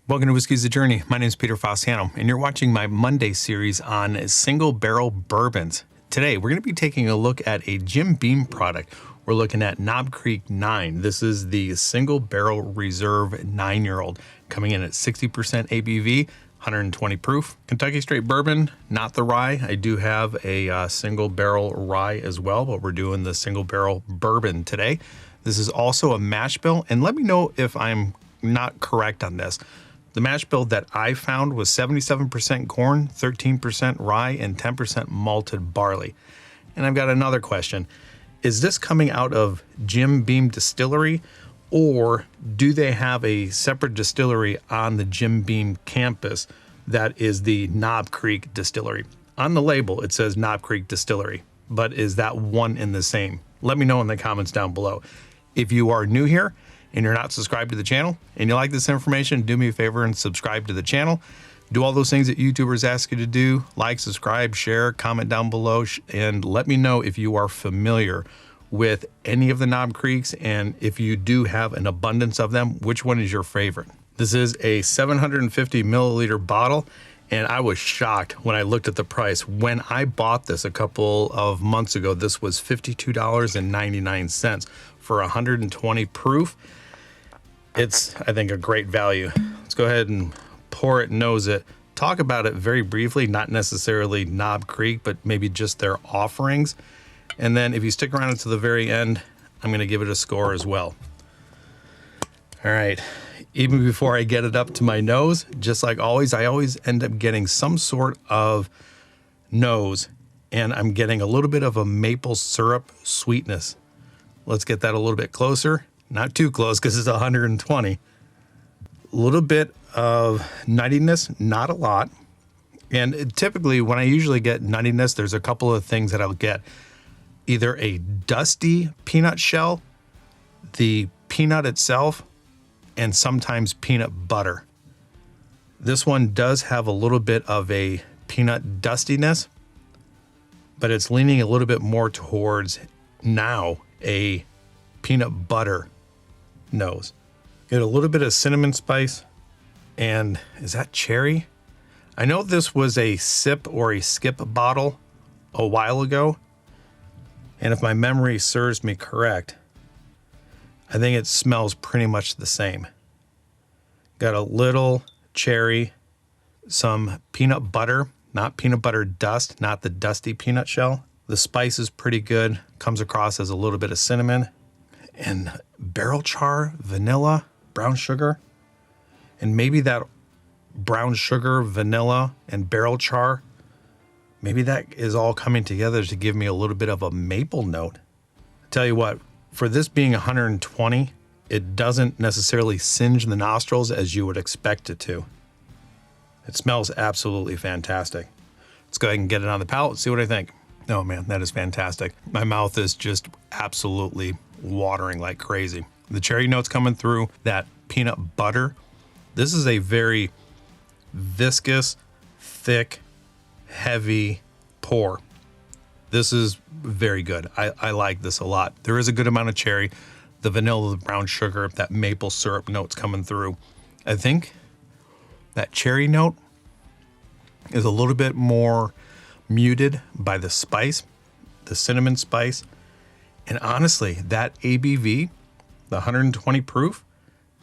Welcome to Whiskey's the Journey. My name is Peter Fossiano, and you're watching my Monday series on single barrel bourbons. Today, we're going to be taking a look at a Jim Beam product. We're looking at Knob Creek 9. This is the single barrel reserve 9-year-old, coming in at 60% ABV, 120 proof. Kentucky straight bourbon, not the rye. I do have a single barrel rye as well, but we're doing the single barrel bourbon today. This is also a mash bill, and let me know if I'm not correct on this. The mash bill that I found was 77% corn, 13% rye, and 10% malted barley. And I've got another question. Is this coming out of Jim Beam Distillery, or do they have a separate distillery on the Jim Beam campus that is the Knob Creek Distillery? On the label, it says Knob Creek Distillery, but is that one and the same? Let me know in the comments down below. If you are new here, and you're not subscribed to the channel and you like this information, do me a favor and subscribe to the channel. Do all those things that YouTubers ask you to do: like, subscribe, share, comment down below, and let me know if you are familiar with any of the Knob Creeks, and if you do have an abundance of them, which one is your favorite? This is a 750 milliliter bottle, and I was shocked when I looked at the price. When I bought this a couple of months ago, this was $52.99 for 120 proof. It's, I think, a great value. Let's go ahead and pour it, nose it, talk about it very briefly, not necessarily Knob Creek, but maybe just their offerings. And then if you stick around until the very end, I'm gonna give it a score as well. All right, even before I get it up to my nose, just like always, I always end up getting some sort of nose, and I'm getting a little bit of a maple syrup sweetness. Let's get that a little bit closer. Not too close because it's 120. A little bit of nuttiness, not a lot. And typically when I usually get nuttiness, there's a couple of things that I'll get. Either a dusty peanut shell, the peanut itself, and sometimes peanut butter. This one does have a little bit of a peanut dustiness, but it's leaning a little bit more towards now a peanut butter nose. Get a little bit of cinnamon spice, and is that cherry? I know this was a sip or a skip bottle a while ago, and if my memory serves me correct, I think it smells pretty much the same. Got a little cherry, some peanut butter, not peanut butter dust, not the dusty peanut shell. The spice is pretty good, comes across as a little bit of cinnamon, and barrel char, vanilla, brown sugar, and maybe that brown sugar, vanilla, and barrel char, maybe that is all coming together to give me a little bit of a maple note. I tell you what, for this being 120, it doesn't necessarily singe the nostrils as you would expect it to. It smells absolutely fantastic. Let's go ahead and get it on the palate, see what I think. Oh man, that is fantastic. My mouth is just absolutely watering like crazy. The cherry notes coming through, that peanut butter. This is a very viscous, thick, heavy pour. This is very good. I like this a lot. There is a good amount of cherry, the vanilla, the brown sugar, that maple syrup notes coming through. I think that cherry note is a little bit more muted by the spice, the cinnamon spice. And honestly, that ABV, the 120 proof,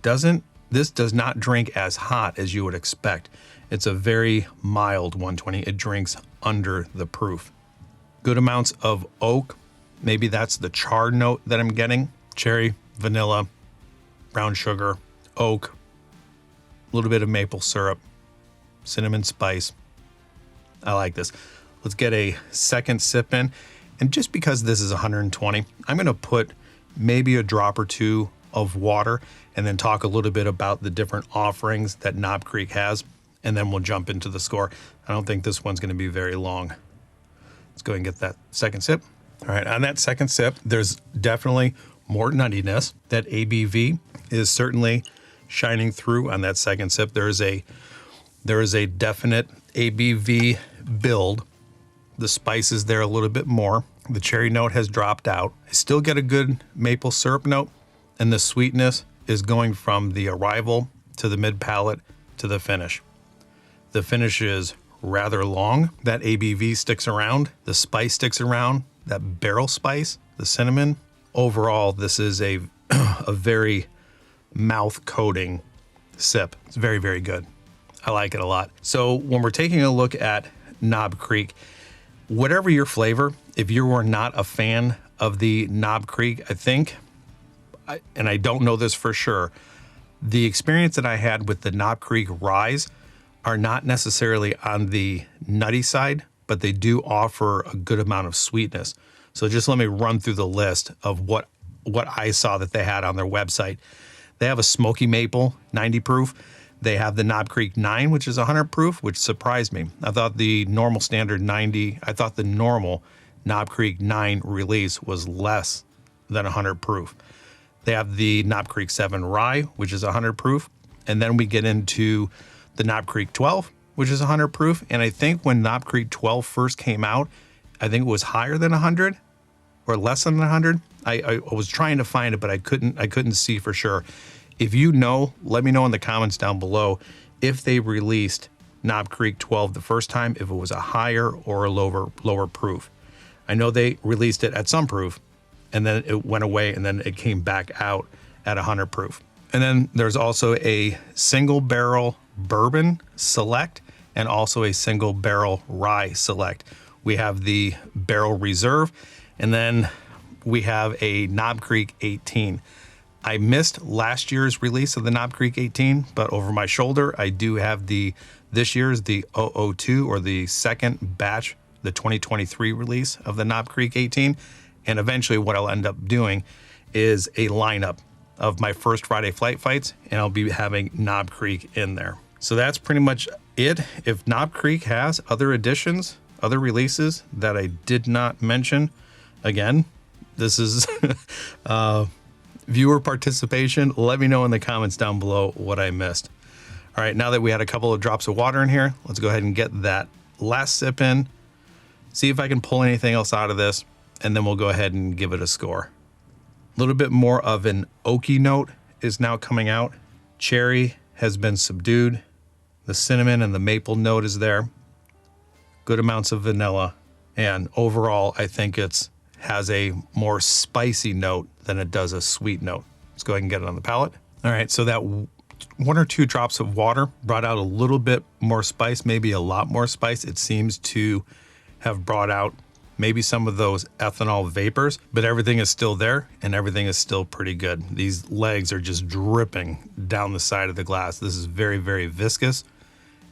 this does not drink as hot as you would expect. It's a very mild 120. It drinks under the proof. Good amounts of oak. Maybe that's the char note that I'm getting. Cherry, vanilla, brown sugar, oak, a little bit of maple syrup, cinnamon spice. I like this. Let's get a second sip in. And just because this is 120, I'm gonna put maybe a drop or two of water and then talk a little bit about the different offerings that Knob Creek has, and then we'll jump into the score. I don't think this one's gonna be very long. Let's go ahead and get that second sip. All right, on that second sip, there's definitely more nuttiness. That ABV is certainly shining through on that second sip. There is a definite ABV build. The spice is there a little bit more. The cherry note has dropped out. I still get a good maple syrup note, and the sweetness is going from the arrival to the mid palate to the finish. The finish is rather long. That ABV sticks around. The spice sticks around. That barrel spice, the cinnamon. Overall, this is a very mouth-coating sip. It's very, very good. I like it a lot. So when we're taking a look at Knob Creek, whatever your flavor, if you were not a fan of the Knob Creek, I think, and I don't know this for sure, the experience that I had with the Knob Creek Ryes are not necessarily on the nutty side, but they do offer a good amount of sweetness. So just let me run through the list of what I saw that they had on their website. They have a smoky maple, 90 proof. They have the Knob Creek 9, which is 100 proof, which surprised me. I thought the normal standard 90, I thought the normal Knob Creek 9 release was less than 100 proof. They have the Knob Creek 7 Rye, which is 100 proof. And then we get into the Knob Creek 12, which is 100 proof. And I think when Knob Creek 12 first came out, I think it was higher than 100 or less than 100. I was trying to find it, but I couldn't see for sure. If you know, let me know in the comments down below if they released Knob Creek 12 the first time, if it was a higher or a lower proof. I know they released it at some proof, and then it went away, and then it came back out at 100 proof. And then there's also a single barrel bourbon select and also a single barrel rye select. We have the barrel reserve, and then we have a Knob Creek 18. I missed last year's release of the Knob Creek 18, but over my shoulder, I do have this year's the 002, or the second batch, the 2023 release of the Knob Creek 18. And eventually what I'll end up doing is a lineup of my first Friday flight fights, and I'll be having Knob Creek in there. So that's pretty much it. If Knob Creek has other additions, other releases that I did not mention, again, this is viewer participation. Let me know in the comments down below what I missed. All right, now that we had a couple of drops of water in here, let's go ahead and get that last sip in, see if I can pull anything else out of this, and then we'll go ahead and give it a score. A little bit more of an oaky note is now coming out. Cherry has been subdued. The cinnamon and the maple note is there. Good amounts of vanilla. And overall, I think it has a more spicy note than it does a sweet note. Let's go ahead and get it on the palate. All right, so that 1 or 2 drops of water brought out a little bit more spice, maybe a lot more spice. It seems to have brought out maybe some of those ethanol vapors, but everything is still there and everything is still pretty good. These legs are just dripping down the side of the glass. This is very, very viscous.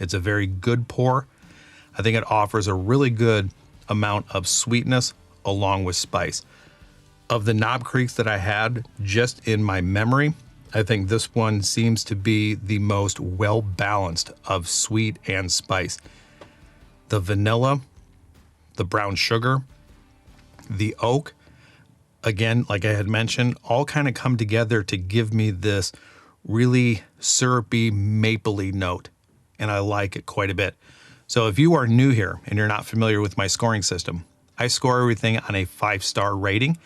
It's a very good pour. I think it offers a really good amount of sweetness along with spice. Of the Knob Creeks that I had just in my memory, I think this one seems to be the most well-balanced of sweet and spice. The vanilla, the brown sugar, the oak, again, like I had mentioned, all kind of come together to give me this really syrupy, mapley note, and I like it quite a bit. So if you are new here and you're not familiar with my scoring system, I score everything on a 5-star rating,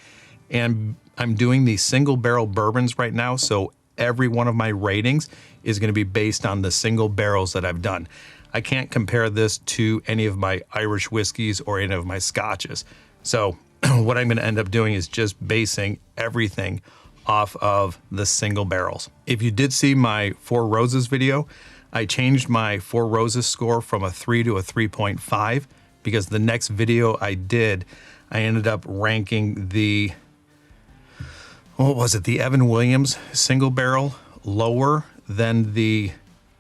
and I'm doing these single barrel bourbons right now, so every one of my ratings is going to be based on the single barrels that I've done. I can't compare this to any of my Irish whiskeys or any of my scotches. So what I'm going to end up doing is just basing everything off of the single barrels. If you did see my 4 Roses video, I changed my 4 Roses score from a 3 to a 3.5 because the next video I did, I ended up ranking the, what was it, the Evan Williams single barrel lower than the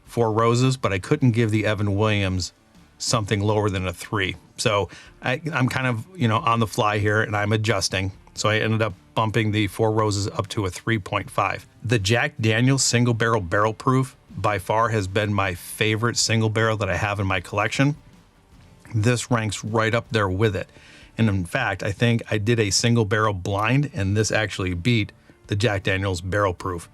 4 Roses, but I couldn't give the Evan Williams something lower than a 3. So I'm kind of, on the fly here and I'm adjusting. So I ended up bumping the 4 Roses up to a 3.5. The Jack Daniel's single barrel proof by far has been my favorite single barrel that I have in my collection. This ranks right up there with it. And in fact, I think I did a single barrel blind and this actually beat the Jack Daniel's barrel proof.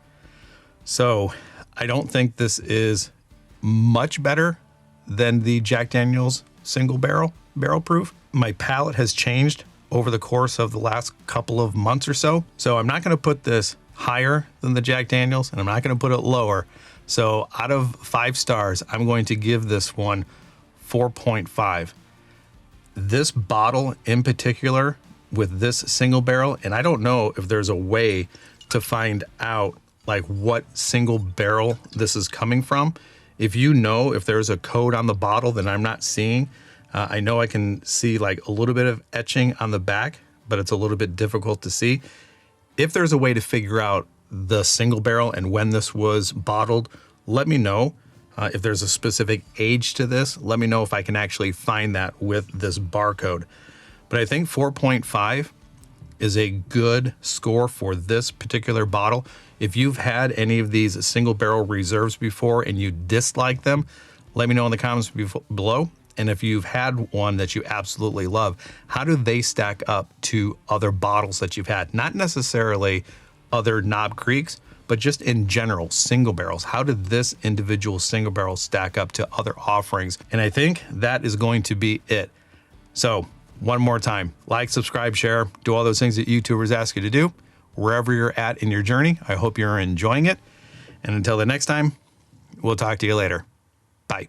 So I don't think this is much better than the Jack Daniel's single barrel proof. My palate has changed over the course of the last couple of months or so. So I'm not going to put this higher than the Jack Daniel's and I'm not going to put it lower, So out of 5 stars, I'm going to give this one 4.5. This bottle in particular with this single barrel, and I don't know if there's a way to find out like what single barrel this is coming from. If you know if there's a code on the bottle that I'm not seeing, I know I can see like a little bit of etching on the back, but it's a little bit difficult to see. If there's a way to figure out the single barrel and when this was bottled, let me know. If there's a specific age to this, let me know if I can actually find that with this barcode. But I think 4.5 is a good score for this particular bottle. If you've had any of these single barrel reserves before and you dislike them, let me know in the comments below. And if you've had one that you absolutely love, how do they stack up to other bottles that you've had? Not necessarily other Knob Creeks, but just in general, single barrels. How did this individual single barrel stack up to other offerings? And I think that is going to be it. So one more time, like, subscribe, share, do all those things that YouTubers ask you to do. Wherever you're at in your journey, I hope you're enjoying it. And until the next time, we'll talk to you later. Bye.